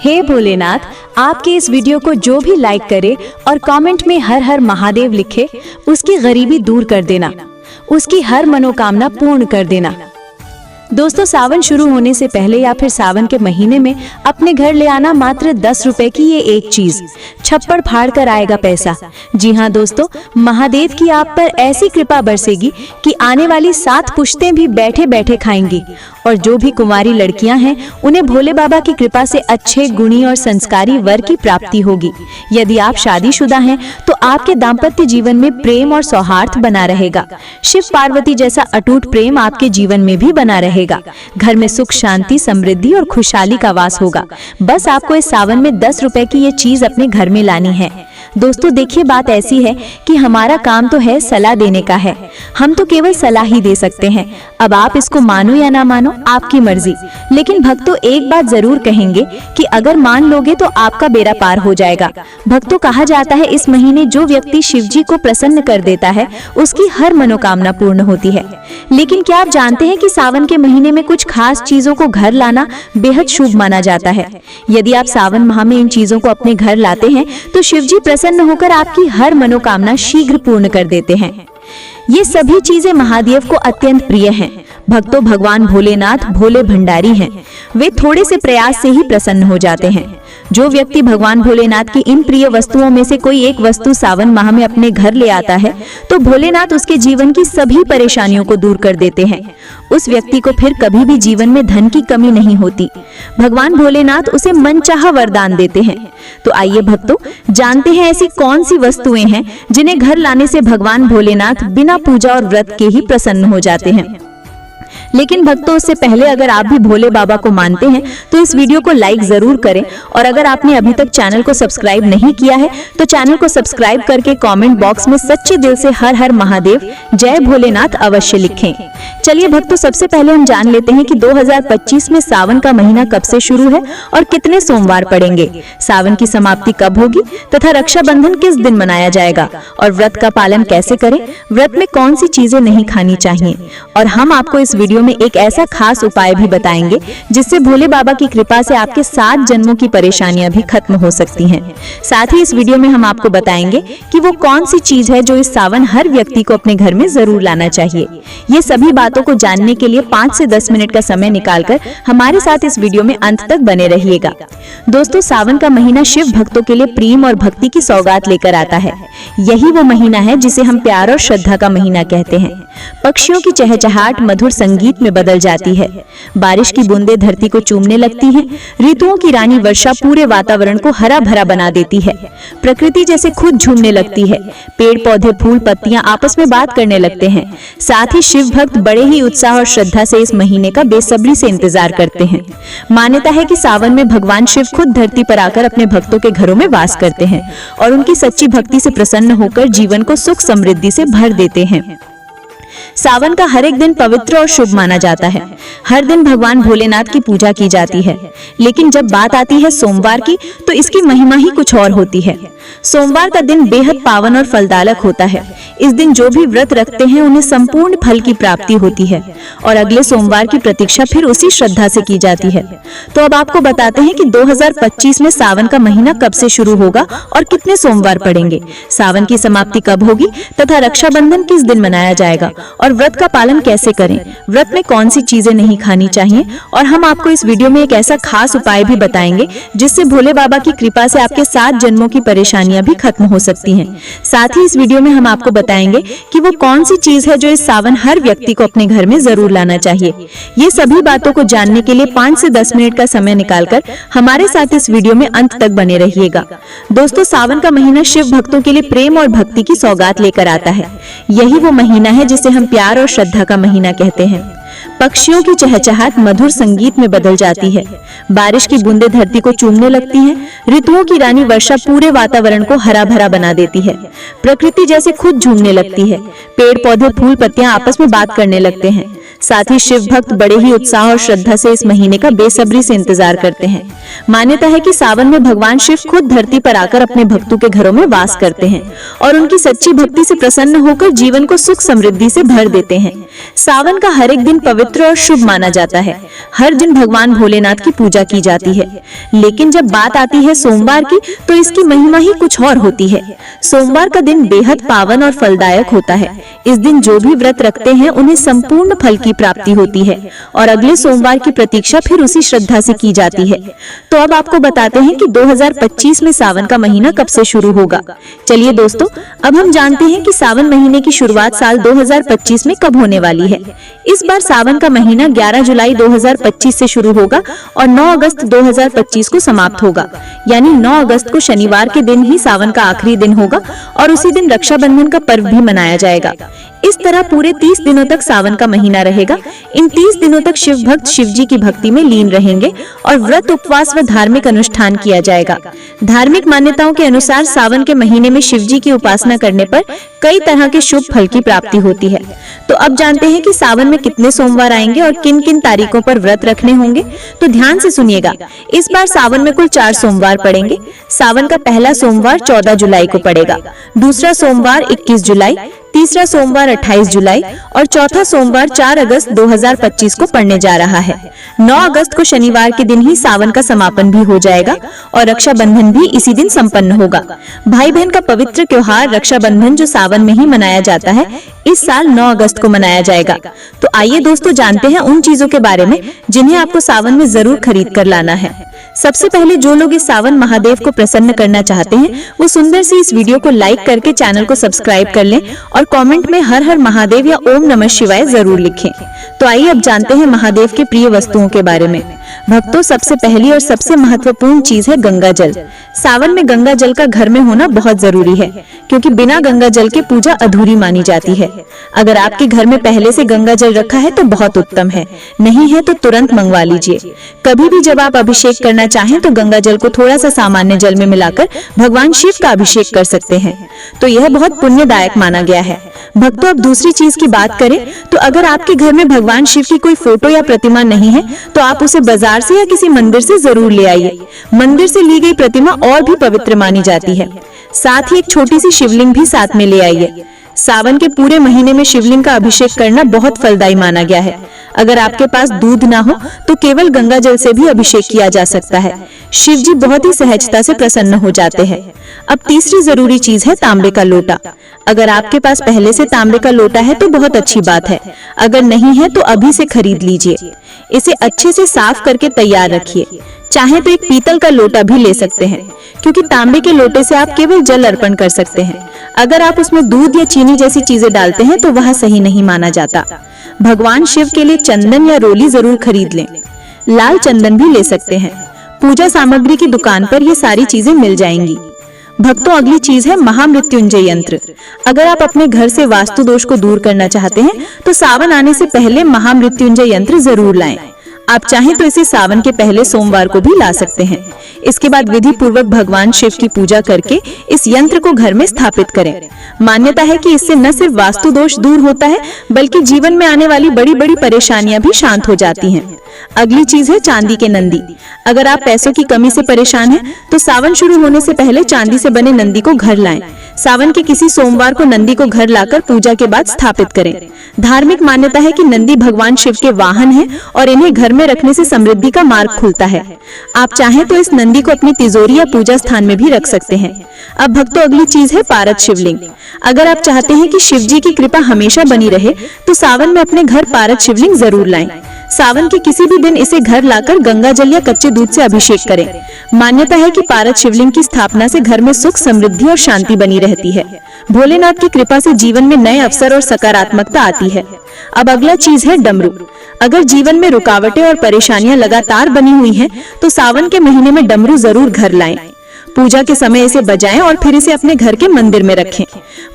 हे भोलेनाथ, आपके इस वीडियो को जो भी लाइक करे और कमेंट में हर हर महादेव लिखे, उसकी गरीबी दूर कर देना, उसकी हर मनोकामना पूर्ण कर देना। दोस्तों, सावन शुरू होने से पहले या फिर सावन के महीने में अपने घर ले आना मात्र 10 रुपए की ये एक चीज, छप्पड़ फाड़ कर आएगा पैसा। जी हाँ दोस्तों, महादेव की आप पर ऐसी कृपा बरसेगी कि आने वाली 7 पुश्तें भी बैठे बैठे खाएंगी। और जो भी कुंवारी लड़कियां हैं, उन्हें भोले बाबा की कृपा से अच्छे गुणी और संस्कारी वर की प्राप्ति होगी। यदि आप शादीशुदा हैं तो आपके दाम्पत्य जीवन में प्रेम और सौहार्द बना रहेगा। शिव पार्वती जैसा अटूट प्रेम आपके जीवन में भी बना रहेगा। घर में सुख, शांति, समृद्धि और खुशहाली का वास होगा। बस आपको इस सावन में 10 रुपए की ये चीज अपने घर में लानी है। दोस्तों देखिए, बात ऐसी है कि हमारा काम तो है सलाह देने का है, हम तो केवल सलाह ही दे सकते हैं। अब आप इसको मानो या ना मानो, आपकी मर्जी। लेकिन भक्तों एक बात जरूर कहेंगे कि अगर मान लोगे तो आपका बेड़ा पार हो जाएगा। भक्तों, कहा जाता है इस महीने जो व्यक्ति शिव जी को प्रसन्न कर देता है उसकी हर मनोकामना पूर्ण होती है। लेकिन क्या आप जानते हैं कि सावन के महीने में कुछ खास चीजों को घर लाना बेहद शुभ माना जाता है। यदि आप सावन माह में इन चीजों को अपने घर लाते हैं तो शिव जी प्रसन्न होकर आपकी हर मनोकामना शीघ्र पूर्ण कर देते हैं। ये सभी चीजें महादेव को अत्यंत प्रिय हैं। भक्तों, भगवान भोलेनाथ भोले भंडारी हैं। वे थोड़े से प्रयास से ही प्रसन्न हो जाते हैं। जो व्यक्ति भगवान भोलेनाथ की इन प्रिय वस्तुओं में से कोई एक वस्तु सावन माह में अपने घर ले आता है तो भोलेनाथ उसके जीवन की सभी परेशानियों को दूर कर देते हैं। उस व्यक्ति को फिर कभी भी जीवन में धन की कमी नहीं होती। भगवान भोलेनाथ उसे मनचाहा वरदान देते हैं। तो आइए भक्तों, जानते हैं ऐसी कौन सी वस्तुएं हैं जिन्हें घर लाने से भगवान भोलेनाथ बिना पूजा और व्रत के ही प्रसन्न हो जाते हैं। लेकिन भक्तों, उससे पहले अगर आप भी भोले बाबा को मानते हैं तो इस वीडियो को लाइक जरूर करें। और अगर आपने अभी तक चैनल को सब्सक्राइब नहीं किया है तो चैनल को सब्सक्राइब करके कमेंट बॉक्स में सच्चे दिल से हर हर महादेव, जय भोलेनाथ अवश्य लिखें। चलिए भक्तों, सबसे पहले हम जान लेते हैं कि 2025 में सावन का महीना कब से शुरू है और कितने सोमवार पड़ेंगे, सावन की समाप्ति कब होगी तथा रक्षाबंधन किस दिन मनाया जाएगा और व्रत का पालन कैसे करें, व्रत में कौन सी चीजें नहीं खानी चाहिए। और हम आपको इस वीडियो में एक ऐसा खास उपाय भी बताएंगे जिससे भोले बाबा की कृपा से आपके 7 जन्मों की परेशानियां भी खत्म हो सकती हैं। साथ ही इस वीडियो में हम आपको बताएंगे कि वो कौन सी चीज है जो इस सावन हर व्यक्ति को अपने घर में जरूर लाना चाहिए। ये सभी बातों को जानने के लिए 5 से 10 मिनट का समय निकालकर हमारे साथ इस वीडियो में अंत तक बने रहिएगा। दोस्तों, सावन का महीना शिव भक्तों के लिए प्रेम और भक्ति की सौगात लेकर आता है। यही वो महीना है जिसे हम प्यार और श्रद्धा का महीना कहते हैं। पक्षियों की चहचहाट मधुर संगीत में बदल जाती है। बारिश की बूंदें धरती को चूमने लगती हैं। ऋतुओं की रानी वर्षा पूरे वातावरण को हरा भरा बना देती है। प्रकृति जैसे खुद झूमने लगती है। पेड़ पौधे, फूल, पत्तियां आपस में बात करने लगते हैं। साथ ही शिव भक्त बड़े ही उत्साह और श्रद्धा से इस महीने का बेसब्री से इंतजार करते हैं। मान्यता है कि सावन में भगवान शिव खुद धरती पर आकर अपने भक्तों के घरों में वास करते हैं और उनकी सच्ची भक्ति से प्रसन्न होकर जीवन को सुख समृद्धि से भर देते हैं। सावन का हर एक दिन पवित्र और शुभ माना जाता है। हर दिन भगवान भोलेनाथ की पूजा की जाती है। लेकिन जब बात आती है सोमवार की तो इसकी महिमा ही कुछ और होती है। सोमवार का दिन बेहद पावन और फलदायक होता है। इस दिन जो भी व्रत रखते हैं उन्हें संपूर्ण फल की प्राप्ति होती है और अगले सोमवार की प्रतीक्षा फिर उसी श्रद्धा से की जाती है। तो अब आपको बताते हैं कि 2025 में सावन का महीना कब से शुरू होगा और कितने सोमवार पड़ेंगे, सावन की समाप्ति कब होगी तथा रक्षाबंधन किस दिन मनाया जाएगा और व्रत का पालन कैसे करें, व्रत में कौन सी चीजें नहीं खानी चाहिए। और हम आपको इस वीडियो में एक ऐसा खास उपाय भी बताएंगे जिससे भोले बाबा की कृपा से आपके 7 जन्मों की परेशानियां भी खत्म हो सकती हैं। साथ ही इस वीडियो में हम आपको बताएंगे कि वो कौन सी चीज है जो इस सावन हर व्यक्ति को अपने घर में जरूर लाना चाहिए। ये सभी बातों को जानने के लिए 5 से 10 मिनट का समय निकालकर हमारे साथ इस वीडियो में अंत तक बने रहिएगा। दोस्तों, सावन का महीना शिव भक्तों के लिए प्रेम और भक्ति की सौगात लेकर आता है। यही वो महीना है जिसे हम प्यार और श्रद्धा का महीना कहते हैं। पक्षियों की चहचहाट मधुर संगीत में बदल जाती है। बारिश की बूंदें धरती को चूमने लगती हैं। ऋतुओं की रानी वर्षा पूरे वातावरण को हरा भरा बना देती है। प्रकृति जैसे खुद झूमने लगती है। पेड़ पौधे, फूल, पत्तियां आपस में बात करने लगते हैं। साथ ही शिव भक्त बड़े ही उत्साह और श्रद्धा से इस महीने का बेसब्री से इंतजार करते हैं। मान्यता है कि सावन में भगवान शिव खुद धरती पर आकर अपने भक्तों के घरों में वास करते हैं और उनकी सच्ची भक्ति से प्रसन्न होकर जीवन को सुख समृद्धि से भर देते हैं। सावन का हर एक दिन पवित्र और शुभ माना जाता है। हर दिन भगवान भोलेनाथ की पूजा की जाती है। लेकिन जब बात आती है सोमवार की, तो इसकी महिमा ही कुछ और होती है। सोमवार का दिन बेहद पावन और फलदायक होता है। इस दिन जो भी व्रत रखते हैं उन्हें संपूर्ण फल की प्राप्ति होती है और अगले सोमवार की प्रतीक्षा फिर उसी श्रद्धा से की जाती है। तो अब आपको बताते हैं कि 2025 में सावन का महीना कब से शुरू होगा। चलिए दोस्तों, अब हम जानते हैं कि सावन महीने की शुरुआत साल 2025 में कब होने वाली है। इस बार सावन का महीना 11 जुलाई 2025 से शुरू होगा और 9 अगस्त 2025 को समाप्त होगा। यानी 9 अगस्त को शनिवार के दिन ही सावन का आखिरी दिन होगा और उसी दिन रक्षाबंधन का पर्व भी मनाया जाएगा। इस तरह पूरे 30 दिनों तक सावन का महीना रहेगा। इन 30 दिनों तक शिव भक्त शिव जी की भक्ति में लीन रहेंगे और व्रत, उपवास व धार्मिक अनुष्ठान किया जाएगा। धार्मिक मान्यताओं के अनुसार सावन के महीने में शिव जी की उपासना करने पर कई तरह के शुभ फल की प्राप्ति होती है। तो अब जानते हैं कि सावन में कितने सोमवार आएंगे और किन किन तारीखों पर व्रत रखने होंगे। तो ध्यान से सुनिएगा। इस बार सावन में कुल 4 सोमवार पड़ेंगे। सावन का पहला सोमवार 14 जुलाई को पड़ेगा, दूसरा सोमवार 21 जुलाई, तीसरा सोमवार 28 जुलाई और चौथा सोमवार 4 अगस्त 2025 को पड़ने जा रहा है। 9 अगस्त को शनिवार के दिन ही सावन का समापन भी हो जाएगा और रक्षाबंधन भी इसी दिन संपन्न होगा। भाई बहन का पवित्र त्योहार रक्षाबंधन जो सावन में ही मनाया जाता है, इस साल 9 अगस्त को मनाया जाएगा। तो आइए दोस्तों, जानते हैं उन चीजों के बारे में जिन्हें आपको सावन में जरूर खरीद कर लाना है। सबसे पहले जो लोग इस सावन महादेव को प्रसन्न करना चाहते हैं, वो सुंदर सी इस वीडियो को लाइक करके चैनल को सब्सक्राइब कर लें और कमेंट में हर हर महादेव या ओम नमः शिवाय जरूर लिखें। तो आइए अब जानते हैं महादेव के प्रिय वस्तुओं के बारे में। भक्तों, सबसे पहली और सबसे महत्वपूर्ण चीज है गंगा जल। सावन में गंगा जल का घर में होना बहुत जरूरी है, क्योंकि बिना गंगा जल के पूजा अधूरी मानी जाती है। अगर आपके घर में पहले से गंगा जल रखा है तो बहुत उत्तम है, नहीं है तो तुरंत मंगवा लीजिए। कभी भी जब आप अभिषेक करना चाहें तो गंगा जल को थोड़ा सा सामान्य जल में मिलाकर भगवान शिव का अभिषेक कर सकते हैं। तो यह बहुत पुण्यदायक माना गया है। भक्तों, अब दूसरी चीज की बात करें तो अगर आपके घर में भगवान शिव की कोई फोटो या प्रतिमा नहीं है तो आप उसे बाजार से या किसी मंदिर से जरूर ले आइए। मंदिर से ली गई प्रतिमा और भी पवित्र मानी जाती है। साथ ही एक छोटी सी शिवलिंग भी साथ में ले आइए। सावन के पूरे महीने में शिवलिंग का अभिषेक करना बहुत फलदायी माना गया है। अगर आपके पास दूध ना हो तो केवल गंगा जल से भी अभिषेक किया जा सकता है। शिव जी बहुत ही सहजता से प्रसन्न हो जाते हैं। अब तीसरी जरूरी चीज है तांबे का लोटा। अगर आपके पास पहले से तांबे का लोटा है तो बहुत अच्छी बात है, अगर नहीं है तो अभी से खरीद लीजिए। इसे अच्छे से साफ करके तैयार रखिए। चाहे तो एक पीतल का लोटा भी ले सकते हैं, क्योंकि तांबे के लोटे से आप केवल जल अर्पण कर सकते हैं। अगर आप उसमें दूध या चीनी जैसी चीजें डालते हैं तो वह सही नहीं माना जाता। भगवान शिव के लिए चंदन या रोली जरूर खरीद लें। लाल चंदन भी ले सकते हैं। पूजा सामग्री की दुकान पर ये सारी चीजें मिल जाएंगी। भक्तों, अगली चीज है महामृत्युंजय यंत्र। अगर आप अपने घर से वास्तु दोष को दूर करना चाहते हैं तो सावन आने से पहले महामृत्युंजय यंत्र जरूर लाएं। आप चाहें तो इसे सावन के पहले सोमवार को भी ला सकते हैं। इसके बाद विधि पूर्वक भगवान शिव की पूजा करके इस यंत्र को घर में स्थापित करें। मान्यता है कि इससे न सिर्फ वास्तु दोष दूर होता है, बल्कि जीवन में आने वाली बड़ी बड़ी परेशानियां भी शांत हो जाती हैं। अगली चीज है चांदी के नंदी। अगर आप पैसों की कमी से परेशान हैं, तो सावन शुरू होने से पहले चांदी से बने नंदी को घर लाएं। सावन के किसी सोमवार को नंदी को घर लाकर पूजा के बाद स्थापित करें। धार्मिक मान्यता है कि नंदी भगवान शिव के वाहन हैं और इन्हें घर में रखने से समृद्धि का मार्ग खुलता है। आप चाहें तो इस नंदी को अपनी तिजोरी या पूजा स्थान में भी रख सकते हैं। अब भक्तों, अगली चीज है पारद शिवलिंग। अगर आप चाहते हैं कि शिव जी की कृपा हमेशा बनी रहे तो सावन में अपने घर पारद शिवलिंग जरूर लाएं। सावन के किसी भी दिन इसे घर लाकर गंगा जल या कच्चे दूध से अभिषेक करें। मान्यता है कि पारद शिवलिंग की स्थापना से घर में सुख, समृद्धि और शांति बनी रहती है। भोलेनाथ की कृपा से जीवन में नए अवसर और सकारात्मकता आती है। अब अगला चीज है डमरू। अगर जीवन में रुकावटें और परेशानियां लगातार बनी हुई हैं, तो सावन के महीने में डमरू जरूर घर लाएं। पूजा के समय इसे बजाएं और फिर इसे अपने घर के मंदिर में रखें।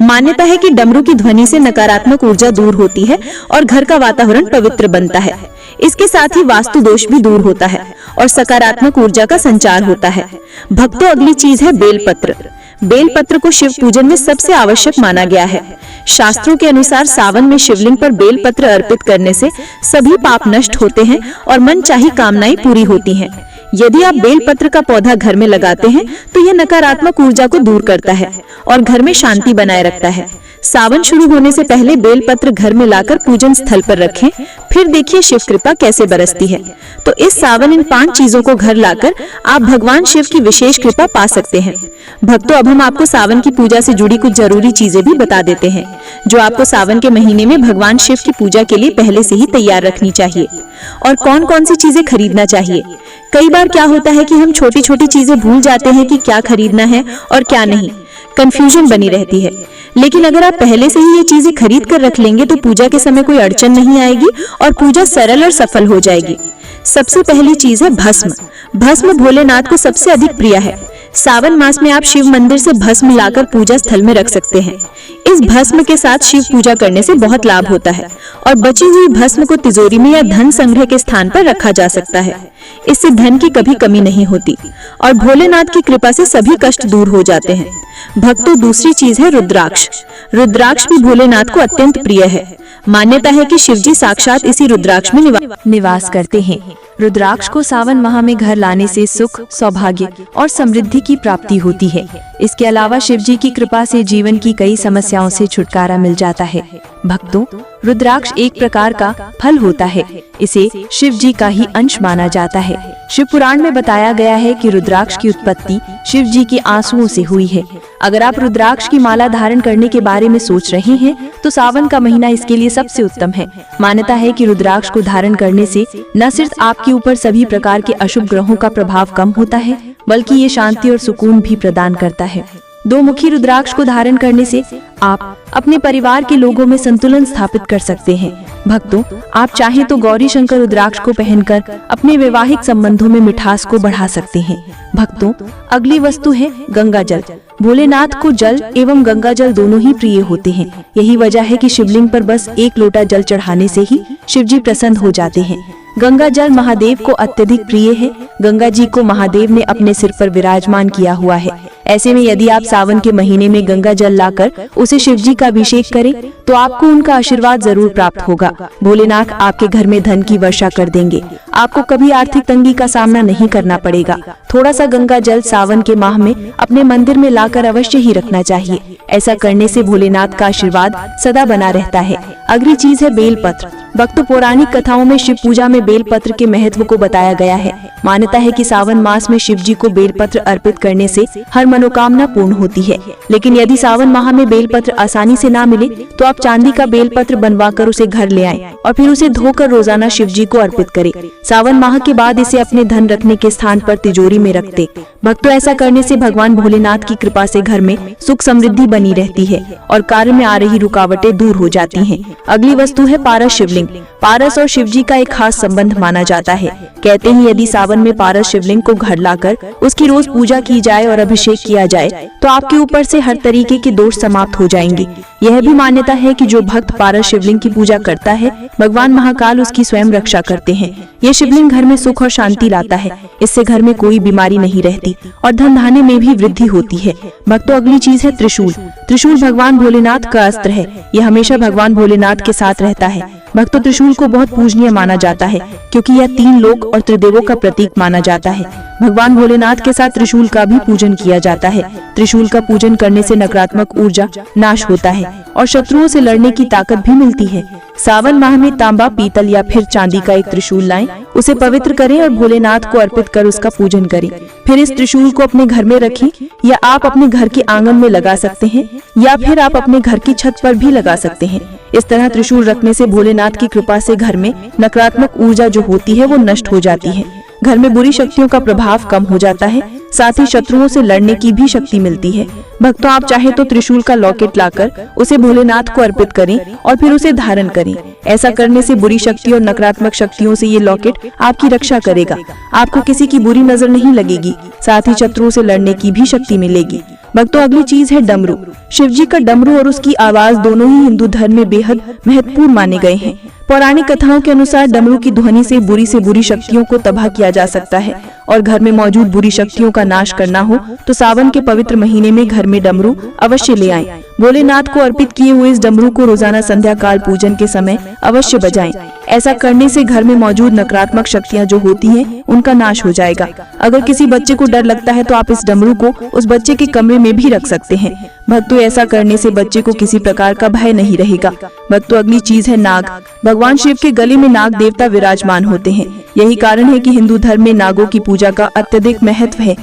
मान्यता है कि डमरू की ध्वनि से नकारात्मक ऊर्जा दूर होती है और घर का वातावरण पवित्र बनता है। इसके साथ ही वास्तु दोष भी दूर होता है और सकारात्मक ऊर्जा का संचार होता है। भक्तों, अगली चीज है बेलपत्र। बेलपत्र को शिव पूजन में सबसे आवश्यक माना गया है। शास्त्रों के अनुसार सावन में शिवलिंग पर बेलपत्र अर्पित करने से सभी पाप नष्ट होते हैं और मनचाही कामनाएं पूरी होती हैं। यदि आप बेलपत्र का पौधा घर में लगाते हैं तो यह नकारात्मक ऊर्जा को दूर करता है और घर में शांति बनाए रखता है। सावन शुरू होने से पहले बेलपत्र घर में लाकर पूजन स्थल पर रखें। फिर देखिए शिव कृपा कैसे बरसती है। तो इस सावन इन 5 चीजों को घर लाकर आप भगवान शिव की विशेष कृपा पा सकते हैं। भक्तों, अब हम आपको सावन की पूजा से जुड़ी कुछ जरूरी चीजें भी बता देते हैं, जो आपको सावन के महीने में भगवान शिव की पूजा के लिए पहले से ही तैयार रखनी चाहिए। और कौन कौन सी चीजें खरीदना चाहिए। कई बार क्या होता है कि हम छोटी छोटी चीजें भूल जाते हैं कि क्या खरीदना है और क्या नहीं, कंफ्यूजन बनी रहती है। लेकिन अगर आप पहले से ही ये चीजें खरीद कर रख लेंगे तो पूजा के समय कोई अड़चन नहीं आएगी और पूजा सरल और सफल हो जाएगी। सबसे पहली चीज है भस्म। भस्म भोलेनाथ को सबसे अधिक प्रिय है। सावन मास में आप शिव मंदिर से भस्म लाकर पूजा स्थल में रख सकते हैं। इस भस्म के साथ शिव पूजा करने से बहुत लाभ होता है और बची हुई भस्म को तिजोरी में या धन संग्रह के स्थान पर रखा जा सकता है। इससे धन की कभी कमी नहीं होती और भोलेनाथ की कृपा से सभी कष्ट दूर हो जाते हैं। भक्तों, दूसरी चीज है रुद्राक्ष। रुद्राक्ष भी भोलेनाथ को अत्यंत प्रिय है। मान्यता है कि शिवजी साक्षात इसी रुद्राक्ष में निवास करते हैं। रुद्राक्ष को सावन माह में घर लाने से सुख, सौभाग्य और समृद्धि की प्राप्ति होती है। इसके अलावा शिवजी की कृपा से जीवन की कई समस्याओं से छुटकारा मिल जाता है। भक्तों, रुद्राक्ष एक प्रकार का फल होता है। इसे शिवजी का ही अंश माना जाता है। शिव पुराण में बताया गया है कि रुद्राक्ष की उत्पत्ति शिवजी के आंसुओं से हुई है। अगर आप रुद्राक्ष की माला धारण करने के बारे में सोच रहे हैं तो सावन का महीना इसके लिए सबसे उत्तम है। मान्यता है कि रुद्राक्ष को धारण करने से न सिर्फ आपके ऊपर सभी प्रकार के अशुभ ग्रहों का प्रभाव कम होता है, बल्कि ये शांति और सुकून भी प्रदान करता है। 2 मुखी रुद्राक्ष को धारण करने से आप अपने परिवार के लोगों में संतुलन स्थापित कर सकते हैं। भक्तों, आप चाहें तो गौरी शंकर रुद्राक्ष को पहनकर अपने वैवाहिक संबंधों में मिठास को बढ़ा सकते हैं। भक्तों, अगली वस्तु है गंगा जल। भोलेनाथ को जल एवं गंगा जल दोनों ही प्रिय होते हैं। यही वजह है कि शिवलिंग पर बस 1 लोटा जल चढ़ाने से ही शिवजी प्रसन्न हो जाते हैं। गंगा जल महादेव को अत्यधिक प्रिय है। गंगा जी को महादेव ने अपने सिर पर विराजमान किया हुआ है। ऐसे में यदि आप सावन के महीने में गंगा जल लाकर उसे शिवजी का अभिषेक करें तो आपको उनका आशीर्वाद जरूर प्राप्त होगा। भोलेनाथ आपके घर में धन की वर्षा कर देंगे। आपको कभी आर्थिक तंगी का सामना नहीं करना पड़ेगा। थोड़ा सा गंगा जल सावन के माह में अपने मंदिर में लाकर अवश्य ही रखना चाहिए। ऐसा करने से भोलेनाथ का आशीर्वाद सदा बना रहता है। अगली चीज है बेलपत्र। भक्तों, पौराणिक कथाओं में शिव पूजा में बेलपत्र के महत्व को बताया गया है। मान्यता है कि सावन मास में शिवजी को बेलपत्र अर्पित करने से हर मनोकामना पूर्ण होती है। लेकिन यदि सावन माह में बेलपत्र आसानी से ना मिले तो आप चांदी का बेलपत्र बनवाकर उसे घर ले आएं और फिर उसे धोकर रोजाना शिवजी को अर्पित करें। सावन माह के बाद इसे अपने धन रखने के स्थान पर तिजोरी में रख दे। भक्तों, ऐसा करने से भगवान भोलेनाथ की कृपा से घर में सुख समृद्धि बनी रहती है और कार्य में आ रही रुकावटें दूर हो जाती हैं। अगली वस्तु है पारस शिवलिंग। पारस और शिवजी का एक खास संबंध माना जाता है। कहते हैं यदि सावन में पारस शिवलिंग को घर लाकर उसकी रोज पूजा की जाए और अभिषेक किया जाए तो आपके ऊपर से हर तरीके के दोष समाप्त हो जाएंगे। यह भी मान्यता है कि जो भक्त पारस शिवलिंग की पूजा करता है भगवान महाकाल उसकी स्वयं रक्षा करते हैं। ये शिवलिंग घर में सुख और शांति लाता है। इससे घर में कोई बीमारी नहीं रहती और धन धान्य में भी वृद्धि होती है। भक्तों, अगली चीज है त्रिशूल। त्रिशूल भगवान भोलेनाथ का अस्त्र है। यह हमेशा भगवान भोलेनाथ के साथ रहता है। भक्तों, त्रिशूल को बहुत पूजनीय माना जाता है क्योंकि यह 3 लोक और त्रिदेवों का प्रतीक माना जाता है। भगवान भोलेनाथ के साथ त्रिशूल का भी पूजन किया जाता है। त्रिशूल का पूजन करने से नकारात्मक ऊर्जा नाश होता है और शत्रुओं से लड़ने की ताकत भी मिलती है। सावन माह में तांबा, पीतल या फिर चांदी का एक त्रिशूल लाएं, उसे पवित्र करें और भोलेनाथ को अर्पित कर उसका पूजन करें। फिर इस त्रिशूल को अपने घर में रखें या आप अपने घर के आंगन में लगा सकते हैं या फिर आप अपने घर की छत पर भी लगा सकते हैं। इस तरह त्रिशूल रखने से भोलेनाथ की कृपा से घर में नकारात्मक ऊर्जा जो होती है वो नष्ट हो जाती है। घर में बुरी शक्तियों का प्रभाव कम हो जाता है। साथ ही शत्रुओं से लड़ने की भी शक्ति मिलती है। भक्तों, आप चाहे तो त्रिशूल का लॉकेट लाकर उसे भोलेनाथ को अर्पित करें और फिर उसे धारण करें। ऐसा करने से बुरी शक्ति और नकारात्मक शक्तियों से ये लॉकेट आपकी रक्षा करेगा। आपको किसी की बुरी नजर नहीं लगेगी। साथ ही शत्रुओं से लड़ने की भी शक्ति मिलेगी। भक्तों, अगली चीज है डमरू। शिवजी का डमरू और उसकी आवाज दोनों ही हिंदू धर्म में बेहद महत्वपूर्ण माने गए हैं। पौराणिक कथाओं के अनुसार डमरू की ध्वनि से बुरी शक्तियों को तबाह किया जा सकता है और घर में मौजूद बुरी शक्तियों का नाश करना हो तो सावन के पवित्र महीने में घर में डमरू अवश्य ले आएं। भोलेनाथ को अर्पित किए हुए इस डमरू को रोजाना संध्या काल पूजन के समय अवश्य बजाएं। ऐसा करने से घर में मौजूद नकारात्मक शक्तियां जो होती हैं उनका नाश हो जाएगा। अगर किसी बच्चे को डर लगता है तो आप इस डमरू को उस बच्चे के कमरे में भी रख सकते हैं। भक्तों ऐसा करने से बच्चे को किसी प्रकार का भय नहीं रहेगा। भक्तों अगली चीज है नाग। भगवान शिव के गले में नाग देवता विराजमान होते हैं। यही कारण है कि हिंदू धर्म में नागों की पूजा का अत्यधिक महत्व है।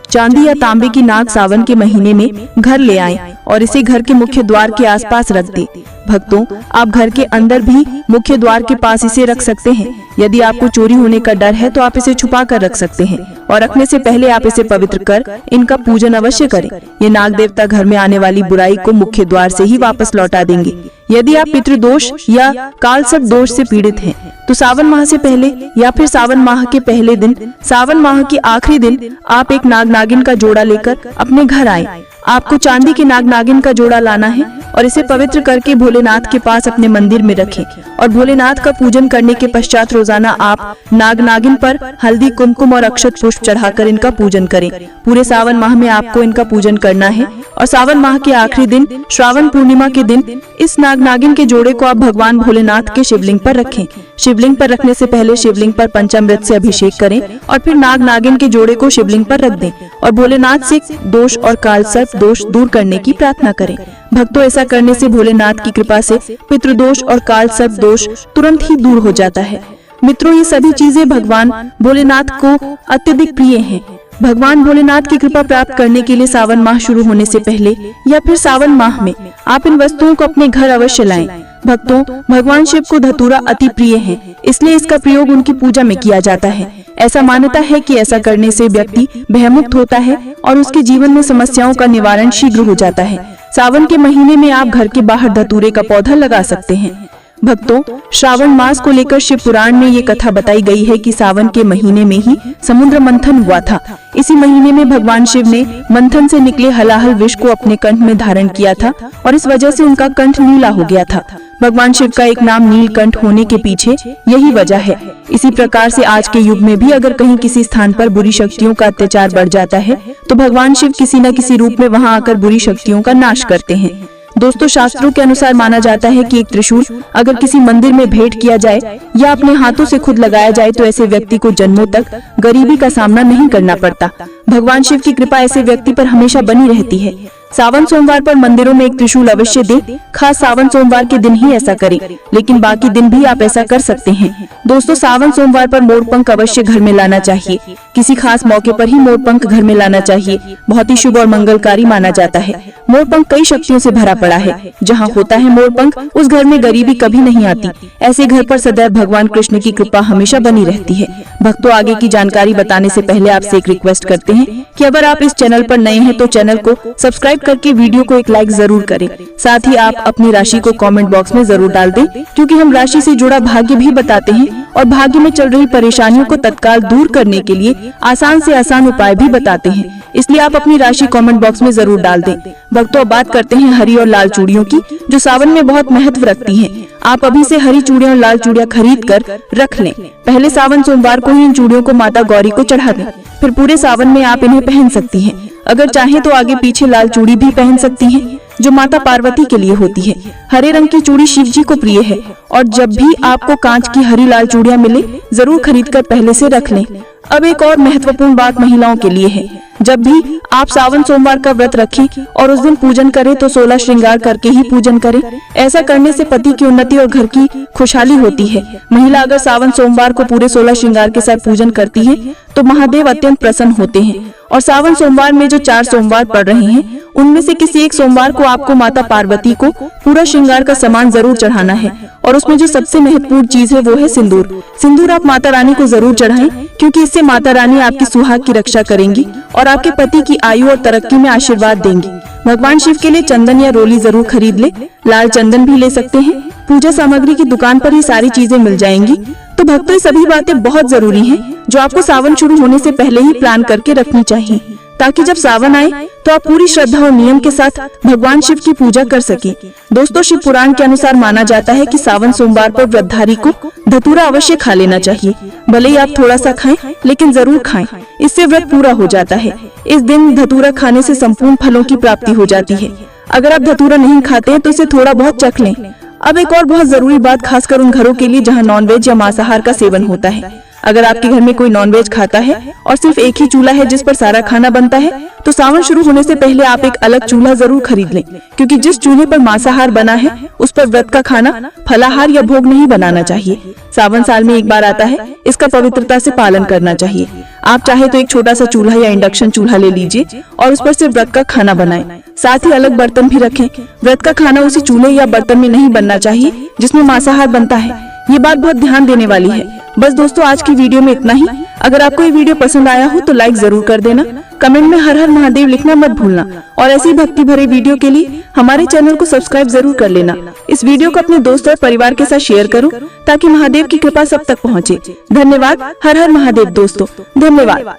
चांदी या तांबे की नाग सावन के महीने में घर ले आएं और इसे घर के मुख्य द्वार के आसपास रख दें। भक्तों आप घर के अंदर भी मुख्य द्वार के पास इसे रख सकते हैं। यदि आपको चोरी होने का डर है तो आप इसे छुपा कर रख सकते हैं और रखने से पहले आप इसे पवित्र कर इनका पूजन अवश्य करें। ये नाग देवता घर में आने वाली बुराई को मुख्य द्वार से ही वापस लौटा देंगे। यदि आप पितृदोष या कालसर्प दोष से पीड़ित हैं, तो सावन माह से पहले या फिर सावन माह के पहले दिन, सावन माह के आखिरी दिन आप एक नाग नागिन का जोड़ा लेकर अपने घर आए। आपको चांदी के नाग नागिन का जोड़ा लाना है और इसे पवित्र करके भोलेनाथ के पास अपने मंदिर में रखें और भोलेनाथ का पूजन करने के पश्चात रोजाना आप नाग नागिन पर हल्दी, कुमकुम और अक्षत पुष्प चढ़ाकर इनका पूजन करें। पूरे सावन माह में आपको इनका पूजन करना है और सावन माह के आखिरी दिन श्रावण पूर्णिमा के दिन इस नाग नागिन के जोड़े को आप भगवान भोलेनाथ के शिवलिंग पर रखें। शिवलिंग पर रखने से पहले शिवलिंग पर पंचामृत से अभिषेक करें और फिर नाग नागिन के जोड़े को शिवलिंग पर रख दें और भोलेनाथ से दोष और कालसर्प दोष दूर करने की प्रार्थना करें। भक्तों ऐसा करने से भोलेनाथ की कृपा से पितृदोष और कालसर्प दोष तुरंत ही दूर हो जाता है। मित्रों ये सभी चीजें भगवान भोलेनाथ को अत्यधिक प्रिय हैं। भगवान भोलेनाथ की कृपा प्राप्त करने के लिए सावन माह शुरू होने से पहले या फिर सावन माह में आप इन वस्तुओं को अपने घर अवश्य लाएं। भक्तों भगवान शिव को धतूरा अति प्रिय है, इसलिए इसका प्रयोग उनकी पूजा में किया जाता है। ऐसा मान्यता है कि ऐसा करने से व्यक्ति भयमुक्त होता है और उसके जीवन में समस्याओं का निवारण शीघ्र हो जाता है। सावन के महीने में आप घर के बाहर धतूरे का पौधा लगा सकते हैं। भक्तों श्रावण मास को लेकर शिव पुराण में ये कथा बताई गई है कि सावन के महीने में ही समुद्र मंथन हुआ था। इसी महीने में भगवान शिव ने मंथन से निकले हलाहल विष को अपने कंठ में धारण किया था और इस वजह से उनका कंठ नीला हो गया था। भगवान शिव का एक नाम नीलकंठ होने के पीछे यही वजह है। इसी प्रकार से आज के युग में भी अगर कहीं किसी स्थान पर बुरी शक्तियों का अत्याचार बढ़ जाता है तो भगवान शिव किसी न किसी रूप में वहां आकर बुरी शक्तियों का नाश करते हैं। दोस्तों शास्त्रों के अनुसार माना जाता है कि एक त्रिशूल अगर किसी मंदिर में भेंट किया जाए या अपने हाथों से खुद लगाया जाए तो ऐसे व्यक्ति को जन्मों तक गरीबी का सामना नहीं करना पड़ता। भगवान शिव की कृपा ऐसे व्यक्ति पर हमेशा बनी रहती है। सावन सोमवार पर मंदिरों में एक त्रिशूल अवश्य दें। खास सावन सोमवार के दिन ही ऐसा करें, लेकिन बाकी दिन भी आप ऐसा कर सकते हैं। दोस्तों सावन सोमवार पर मोरपंख अवश्य घर में लाना चाहिए। किसी खास मौके पर ही मोरपंख घर में लाना चाहिए। बहुत ही शुभ और मंगलकारी माना जाता है। मोरपंख कई शक्तियों से भरा पड़ा है। जहाँ होता है मोरपंख उस घर में गरीबी कभी नहीं आती। ऐसे घर पर सदैव भगवान कृष्ण की कृपा हमेशा बनी रहती है। भक्तों आगे की जानकारी बताने से पहले आपसे एक रिक्वेस्ट करते हैं कि अगर आप इस चैनल पर नए हैं तो चैनल को सब्सक्राइब करके वीडियो को एक लाइक जरूर करें। साथ ही आप अपनी राशि को कमेंट बॉक्स में जरूर डाल दें, क्योंकि हम राशि से जुड़ा भाग्य भी बताते हैं और भाग्य में चल रही परेशानियों को तत्काल दूर करने के लिए आसान से आसान उपाय भी बताते हैं। इसलिए आप अपनी राशि कमेंट बॉक्स में जरूर डाल दें। भक्तों बात करते हैं हरी और लाल चूड़ियों की, जो सावन में बहुत महत्व रखती हैं। आप अभी से हरी चूड़ियां और लाल चूड़ियां खरीद कर रख लें। पहले सावन सोमवार को ही इन चूड़ियों को माता गौरी को चढ़ा दें, फिर पूरे सावन में आप इन्हें पहन सकती हैं। अगर चाहें तो आगे पीछे लाल चूड़ी भी पहन सकती हैं, जो माता पार्वती के लिए होती है। हरे रंग की चूड़ी शिव जी को प्रिय है और जब भी आपको कांच की हरी लाल चूड़ियां मिले जरूर खरीद कर पहले से रख लें। अब एक और महत्वपूर्ण बात महिलाओं के लिए है। जब भी आप सावन सोमवार का व्रत रखें और उस दिन पूजन करें तो 16 श्रृंगार करके ही पूजन करें। ऐसा करने से पति की उन्नति और घर की खुशहाली होती है। महिला अगर सावन सोमवार को पूरे 16 श्रृंगार के साथ पूजन करती है तो महादेव अत्यंत प्रसन्न होते हैं। और सावन सोमवार में जो 4 सोमवार पड़ रहे हैं उनमें से किसी एक सोमवार को आपको माता पार्वती को पूरा श्रृंगार का सामान जरूर चढ़ाना है। और उसमें जो सबसे महत्वपूर्ण चीज है वो है सिंदूर। सिंदूर आप माता रानी को जरूर चढ़ाएं, क्योंकि इससे माता रानी आपकी सुहाग की रक्षा करेंगी और आपके पति की आयु और तरक्की में आशीर्वाद देंगी। भगवान शिव के लिए चंदन या रोली जरूर खरीद ले। लाल चंदन भी ले सकते हैं। पूजा सामग्री की दुकान पर ही सारी चीजें मिल जाएंगी। तो भक्तों ये सभी बातें बहुत जरूरी हैं, जो आपको सावन शुरू होने से पहले ही प्लान करके रखनी चाहिए, ताकि जब सावन आए तो आप पूरी श्रद्धा और नियम के साथ भगवान शिव की पूजा कर सके। दोस्तों शिव पुराण के अनुसार माना जाता है कि सावन सोमवार पर व्रतधारी को धतूरा अवश्य खा लेना चाहिए। भले ही आप थोड़ा सा खाएं, लेकिन जरूर खाएं, इससे व्रत पूरा हो जाता है। इस दिन धतूरा खाने से संपूर्ण फलों की प्राप्ति हो जाती है। अगर आप धतूरा नहीं खाते हैं तो इसे थोड़ा बहुत चख लें। अब एक और बहुत जरूरी बात खासकर उन घरों के लिए जहाँ नॉनवेज या मांसाहार का सेवन होता है। अगर आपके घर में कोई नॉनवेज खाता है और सिर्फ एक ही चूल्हा है जिस पर सारा खाना बनता है, तो सावन शुरू होने से पहले आप एक अलग चूल्हा जरूर खरीद लें, क्योंकि जिस चूल्हे पर मांसाहार बना है उस पर व्रत का खाना, फलाहार या भोग नहीं बनाना चाहिए। सावन साल में एक बार आता है, इसका पवित्रता से पालन करना चाहिए। आप चाहे तो एक छोटा सा चूल्हा या इंडक्शन चूल्हा ले लीजिए और उस पर सिर्फ व्रत का खाना बनाएं। साथ ही अलग बर्तन भी रखें। व्रत का खाना उसी चूल्हे या बर्तन में नहीं बनना चाहिए जिसमें मांसाहार बनता है। ये बात बहुत ध्यान देने वाली है। बस दोस्तों, आज की वीडियो में इतना ही। अगर आपको ये वीडियो पसंद आया हो तो लाइक जरूर कर देना, कमेंट में हर हर महादेव लिखना मत भूलना, और ऐसी भक्ति भरे वीडियो के लिए हमारे चैनल को सब्सक्राइब जरूर कर लेना। इस वीडियो को अपने दोस्त और परिवार के साथ शेयर करो ताकि महादेव की कृपा सब तक पहुँचे। धन्यवाद। हर हर महादेव दोस्तों, धन्यवाद।